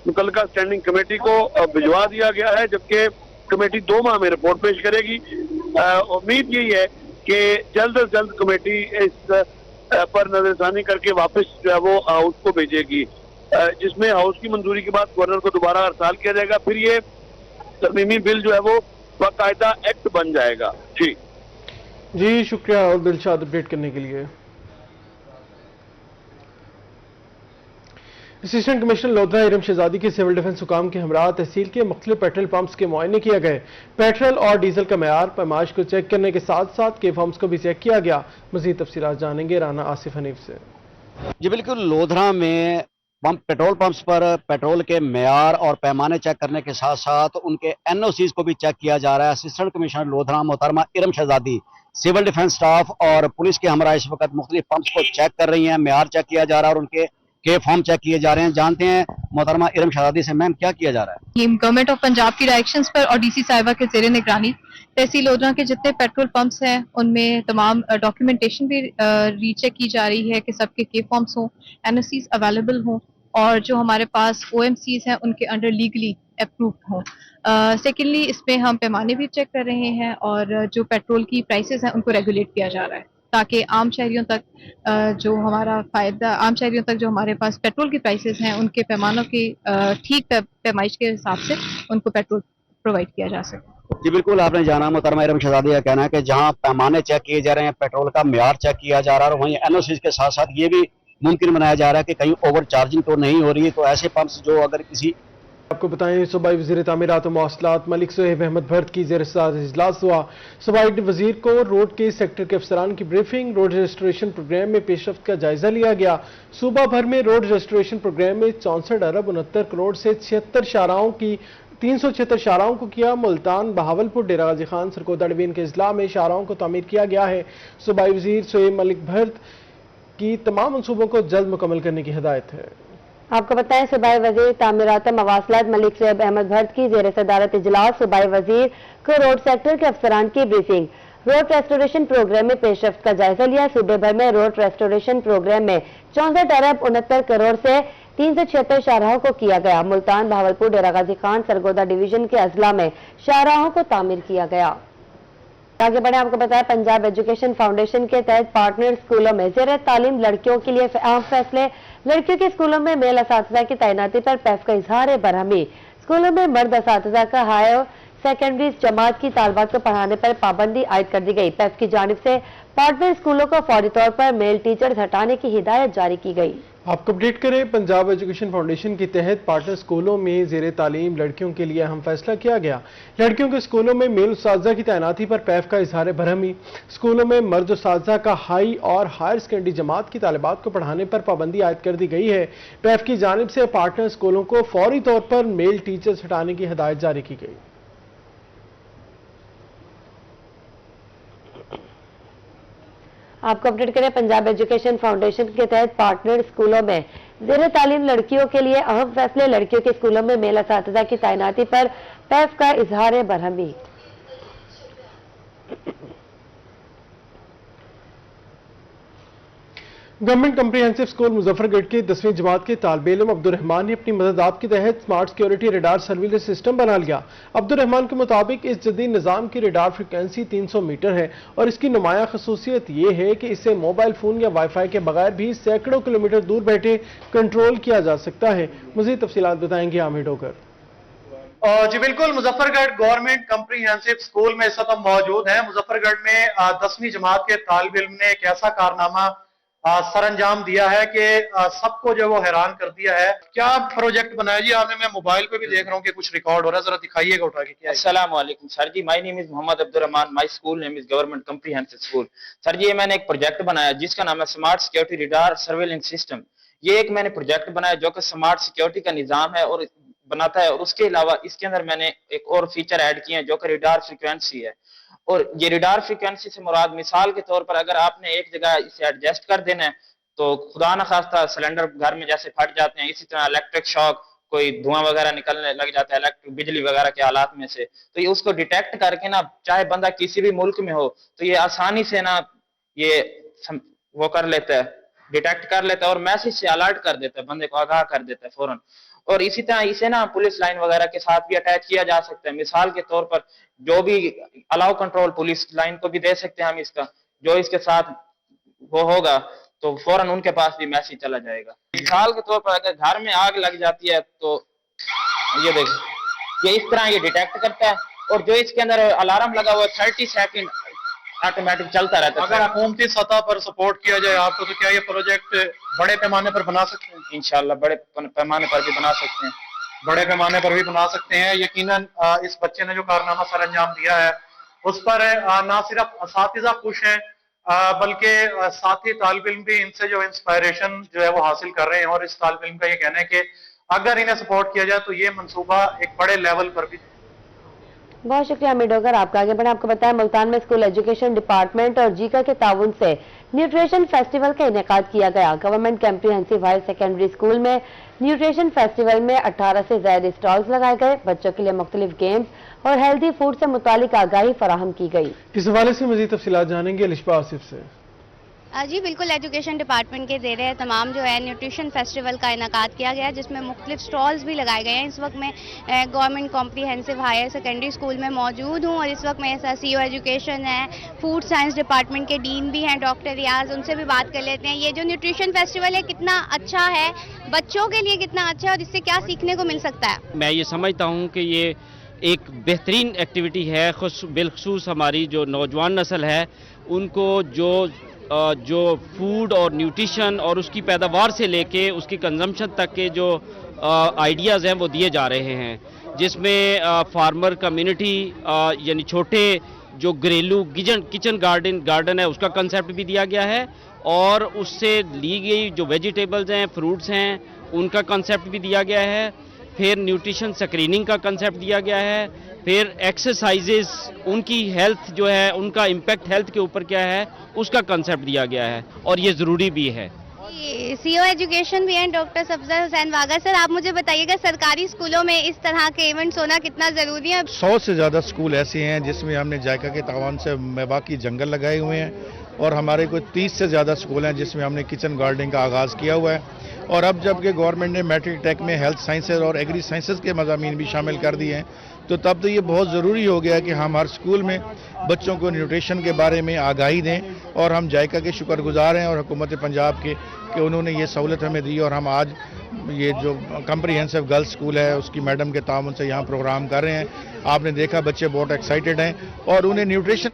मुतल्लिका स्टैंडिंग कमेटी को भिजवा दिया गया है, जबकि कमेटी 2 माह में रिपोर्ट पेश करेगी। उम्मीद यही है कि जल्द से जल्द कमेटी इस पर नजरसानी करके वापस जो है वो हाउस को भेजेगी, जिसमें हाउस की मंजूरी के बाद गवर्नर को दोबारा हड़ताल किया जाएगा। फिर ये तरमीमी बिल जो है वो बाकायदा एक्ट बन जाएगा। जी शुक्रिया और दिलशाद अपडेट करने के लिए। असिस्टेंट कमिश्नर लोधरा इरम शहजादी की सिविल डिफेंस हुकाम के हमरा तहसील के मुख्तलिफ पेट्रोल पंप्स के मुआयने किए गए। पेट्रोल और डीजल का मयार पैमाइश को चेक करने के साथ साथ के फॉर्म्स को भी चेक किया गया। मजीद तफसीलात जानेंगे राना आसिफ हनीफ से। जी बिल्कुल, लोधरा में पेट्रोल पंप्स पर पेट्रोल के मेयार और पैमाने चेक करने के साथ साथ उनके एनओसीज को भी चेक किया जा रहा है। असिस्टेंट कमिश्नर लोधरा मोहतरमा इरम शहजादी सिविल डिफेंस स्टाफ और पुलिस के हमरा इस वक्त मुख्तलिफ पंप्स को चेक कर रही हैं, मेयार चेक किया जा रहा है और उनके फॉर्म चेक किए जा रहे हैं। जानते हैं मोहतरमा इरम शहजादी से, मैम क्या किया जा रहा है? ये गवर्नमेंट ऑफ पंजाब की डायरेक्शंस पर और डीसी साहिबा के ज़ेरे निगरानी तहसील लोधरा के जितने पेट्रोल पंप्स हैं उनमें तमाम डॉक्यूमेंटेशन भी रीचेक की जा रही है कि सबके के फॉर्म्स हों, एनओसीज अवेलेबल हों और जो हमारे पास ओएमसीज हैं उनके अंडर लीगली अप्रूव्ड हों। सेकेंडली इसमें हम पैमाने भी चेक कर रहे हैं और जो पेट्रोल की प्राइसेस हैं उनको रेगुलेट किया जा रहा है ताकि आम शहरियों तक जो हमारा फ़ायदा, आम शहरियों तक जो हमारे पास पेट्रोल की प्राइसेस हैं उनके पैमानों की ठीक पैमाइश के हिसाब से उनको पेट्रोल प्रोवाइड किया जा सके। जी बिल्कुल, आपने जाना मोहतरमा इरम शहजादी का कहना है कि जहाँ पैमाने चेक किए जा रहे हैं, पेट्रोल का मेयार चेक किया जा रहा है और वहीं एनओसीज के साथ साथ ये भी मुमकिन बनाया जा रहा है कि कहीं ओवर चार्जिंग तो नहीं हो रही है। तो ऐसे पंप्स जो अगर किसी आपको बताएं सूबाई वज़ीर तामीरात व मौसलात मलिक सोहेब अहमद भट्ट की ज़ेर सदारत इजलास हुआ। सूबाई वज़ीर को रोड के सेक्टर के अफसरान की ब्रीफिंग, रोड रजिस्ट्रेशन प्रोग्राम में पेशरफ्त का जायजा लिया गया। सूबा भर में रोड रजिस्ट्रेशन प्रोग्राम में 64 अरब 69 करोड़ से 376 शाहराहों को किया। मुल्तान, बहावलपुर, डेरा गाजी खान, सरगोदा डिवीजन के अजला में शाहराहों को तामीर किया गया है। सूबाई वज़ीर सोहेब मलिक भट्ट की तमाम मनसूबों को जल्द मुकम्मल करने की हिदायत है। आपको बताएं सूबाई वजीर तामीरात मवासलात मलिक सोहेब अहमद भट्ट की ज़ेर सदारत इजलास। सूबाई वजीर को रोड सेक्टर के अफसरान की ब्रीफिंग, रोड रेस्टोरेशन प्रोग्राम में पेशरफ्त का जायजा लिया। सूबे भर में रोड रेस्टोरेशन प्रोग्राम में 64 अरब 69 करोड़ से 376 शाहराहों को किया गया। मुल्तान, बहावलपुर, डेरा गाजी खान, सरगोदा डिवीजन के अजला में शाहराहों को तामीर किया गया। आगे बढ़े, आपको बताया पंजाब एजुकेशन फाउंडेशन के तहत पार्टनर स्कूलों में ज़ेर तालीम लड़कियों के लिए अहम फैसले। लड़कियों के स्कूलों में मेल असातिज़ा की तैनाती पर पैफ का इजहार बरहमी। स्कूलों में मर्द असातिज़ा का हायर सेकेंडरी जमात की तालबात को पढ़ाने पर पाबंदी आयद कर दी गई। पैफ की जानिब से पार्टनर स्कूलों को फौरी तौर पर मेल टीचर्स हटाने की हिदायत जारी की गई। आपको अपडेट करें, पंजाब एजुकेशन फाउंडेशन के तहत पार्टनर स्कूलों में ज़ेर तालीम लड़कियों के लिए अहम फैसला किया गया। लड़कियों के स्कूलों में मेल उस्ताज़ा की तैनाती पर पैफ का इजहार बरहमी। स्कूलों में मर्द उस्ताज़ा का हाई और हायर सेकेंडरी जमात की तालिबात को पढ़ाने पर पाबंदी आयद कर दी गई है। पैफ की जानिब से पार्टनर स्कूलों को फौरी तौर पर मेल टीचर्स हटाने की हिदायत जारी की गई। आपको अपडेट करें, पंजाब एजुकेशन फाउंडेशन के तहत पार्टनर स्कूलों में ज़ेर तालीम लड़कियों के लिए अहम फैसले। लड़कियों के स्कूलों में मेल असातिज़ा की तैनाती पर पैफ का इजहार बरहमी। गवर्नमेंट कम्प्रीहेंसिव स्कूल मुजफ्फरगढ़ के 10वीं जमात के तालिब इल्म अब्दुर्रहमान ने अपनी मदद आप के तहत smart security radar surveillance system बना लिया। अब्दुर्रहमान के मुताबिक इस जदीद निज़ाम की रेडार फ्रिक्वेंसी 300 मीटर है और इसकी नुमाया खसूसियत ये है कि इससे मोबाइल फोन या वाईफाई के बगैर भी सैकड़ों किलोमीटर दूर बैठे कंट्रोल किया जा सकता है। मज़ीद तफसीलात बताएंगे आमिर डोगर। जी बिल्कुल, मुजफ्फरगढ़ गवर्नमेंट कम्प्रीहेंसिव स्कूल में इस वक्त मौजूद है। मुजफ्फरगढ़ में 10वीं जमात के तालिब इल्म ने एक ऐसा कारनामा सर अंजाम दिया है कि सबको जो वो हैरान कर दिया है। क्या प्रोजेक्ट बनाया जी आपने? मैं मोबाइल पे भी देख रहा हूँ कि कुछ रिकॉर्ड हो रहा है, जरा दिखाइएगा उठा के। क्या? अस्सलाम वालेकुम सर जी, my name is Mohammad Abdurrahman, my school name is government comprehensive school. Sir जी, ये मैंने एक प्रोजेक्ट बनाया जिसका नाम है smart security radar surveillance system. ये एक मैंने प्रोजेक्ट बनाया जो कि स्मार्ट सिक्योरिटी का निजाम है और बनाता है, और उसके अलावा इसके अंदर मैंने एक और फीचर ऐड किए हैं जो कि रेडार फ्रीक्वेंसी है। और ये रेडार फ्रीक्वेंसी से मुराद, मिसाल के तौर पर अगर आपने एक जगह इसे एडजस्ट कर देना है तो खुदा न खास्ता सिलेंडर घर में जैसे फट जाते हैं, इसी तरह इलेक्ट्रिक शॉक, कोई धुआं वगैरह निकलने लग जाता है इलेक्ट्रिक बिजली वगैरह के हालात में से, तो ये उसको डिटेक्ट करके ना, चाहे बंदा किसी भी मुल्क में हो तो ये आसानी से ना ये वो कर लेता है, डिटेक्ट कर लेता है और मैसेज से अलर्ट कर देता है, बंदे को आगाह कर देता है फौरन। और इसी तरह इसे ना पुलिस लाइन वगैरह के साथ भी अटैच किया जा सकता है। मिसाल के तौर पर जो भी अलाउ कंट्रोल पुलिस लाइन को भी दे सकते हैं हम इसका, जो इसके साथ वो होगा तो फौरन उनके पास भी मैसेज चला जाएगा। मिसाल के तौर पर अगर घर में आग लग जाती है तो ये देखिए, ये इस तरह ये डिटेक्ट करता है और जो इसके अंदर अलार्म लगा हुआ है 30 सेकंड ऑटोमेटिक चलता रहता है। अगर हुकूमती सतह पर सपोर्ट किया जाए आपको तो क्या ये प्रोजेक्ट बड़े पैमाने पर बना सकते हैं? इंशाल्लाह बड़े पैमाने पर भी बना सकते हैं। बड़े पैमाने पर भी बना सकते हैं। यकीनन इस बच्चे ने जो कारनामा सर अंजाम दिया है उस पर ना सिर्फ असातिज़ा खुश हैं बल्कि साथ ही तालिब इल्म भी इनसे जो इंस्पायरेशन जो है वो हासिल कर रहे हैं और इस तालिब इल्म का ये कहना है कि अगर इन्हें सपोर्ट किया जाए तो ये मंसूबा एक बड़े लेवल पर भी। बहुत शुक्रिया अमीर डोगर, आपका आगे बढ़े। आपको बताया मुल्तान में स्कूल एजुकेशन डिपार्टमेंट और जीका के ताउन से न्यूट्रिशन फेस्टिवल का इनेकाद किया गया। Government comprehensive higher secondary school में न्यूट्रिशन फेस्टिवल में 18 से ज्यादा स्टॉल्स लगाए गए। बच्चों के लिए मुख्तलिफ गेम्स और हेल्दी फूड से मुतालिक आगाही फराहम की गई। इस हवाले से मजीद तफसीलात जानेंगे अलिशबा आसिफ से। जी बिल्कुल, एजुकेशन डिपार्टमेंट के ज़ेरे तमाम जो है न्यूट्रिशन फेस्टिवल का इनेकाद किया गया, जिसमें मुख्तलिफ स्टॉल्स भी लगाए गए हैं। इस वक्त मैं government comprehensive higher secondary school में मौजूद हूँ और इस वक्त मेरे साथ CEO एजुकेशन है, फूड साइंस डिपार्टमेंट के डीन भी हैं डॉक्टर रियाज, उनसे भी बात कर लेते हैं। ये जो न्यूट्रिशन फेस्टिवल है कितना अच्छा है, बच्चों के लिए कितना अच्छा है और इससे क्या सीखने को मिल सकता है? मैं ये समझता हूँ कि ये एक बेहतरीन एक्टिविटी है, बिलखसूस हमारी जो नौजवान नस्ल है उनको जो फूड और न्यूट्रिशन और उसकी पैदावार से लेके उसकी कंजम्पशन तक के जो आइडियाज़ हैं वो दिए जा रहे हैं, जिसमें फार्मर कम्युनिटी यानी छोटे जो घरेलू किचन गार्डन है उसका कंसेप्ट भी दिया गया है और उससे ली गई जो वेजिटेबल्स हैं, फ्रूट्स हैं, उनका कंसेप्ट भी दिया गया है। फिर न्यूट्रिशन स्क्रीनिंग का कंसेप्ट दिया गया है, फिर एक्सरसाइजेस, उनकी हेल्थ जो है उनका इम्पैक्ट हेल्थ के ऊपर क्या है उसका कंसेप्ट दिया गया है और ये ज़रूरी भी है। CEO एजुकेशन भी हैं डॉक्टर सफदर हुसैन वागा। सर आप मुझे बताइएगा सरकारी स्कूलों में इस तरह के इवेंट्स होना कितना ज़रूरी है? 100 से ज़्यादा स्कूल ऐसे हैं जिसमें हमने जायका के तावान से मेवाकी जंगल लगाए हुए हैं और हमारे कोई 30 से ज़्यादा स्कूल हैं जिसमें हमने किचन गार्डनिंग का आगाज़ किया हुआ है। और अब जबकि गवर्नमेंट ने मैट्रिक टेक में हेल्थ साइंसेज और एग्री साइंसेज के मज़ामीन भी शामिल कर दिए हैं, तो तब तो ये बहुत ज़रूरी हो गया कि हम हर स्कूल में बच्चों को न्यूट्रिशन के बारे में आगाही दें। और हम जायका के शुक्रगुजार हैं और हुकूमत पंजाब के कि उन्होंने ये सहूलत हमें दी और हम आज ये जो कम्प्रीहेंसिव गर्ल्स स्कूल है उसकी मैडम के ताउन से यहाँ प्रोग्राम कर रहे हैं। आपने देखा बच्चे बहुत एक्साइटेड हैं और उन्हें न्यूट्रिशन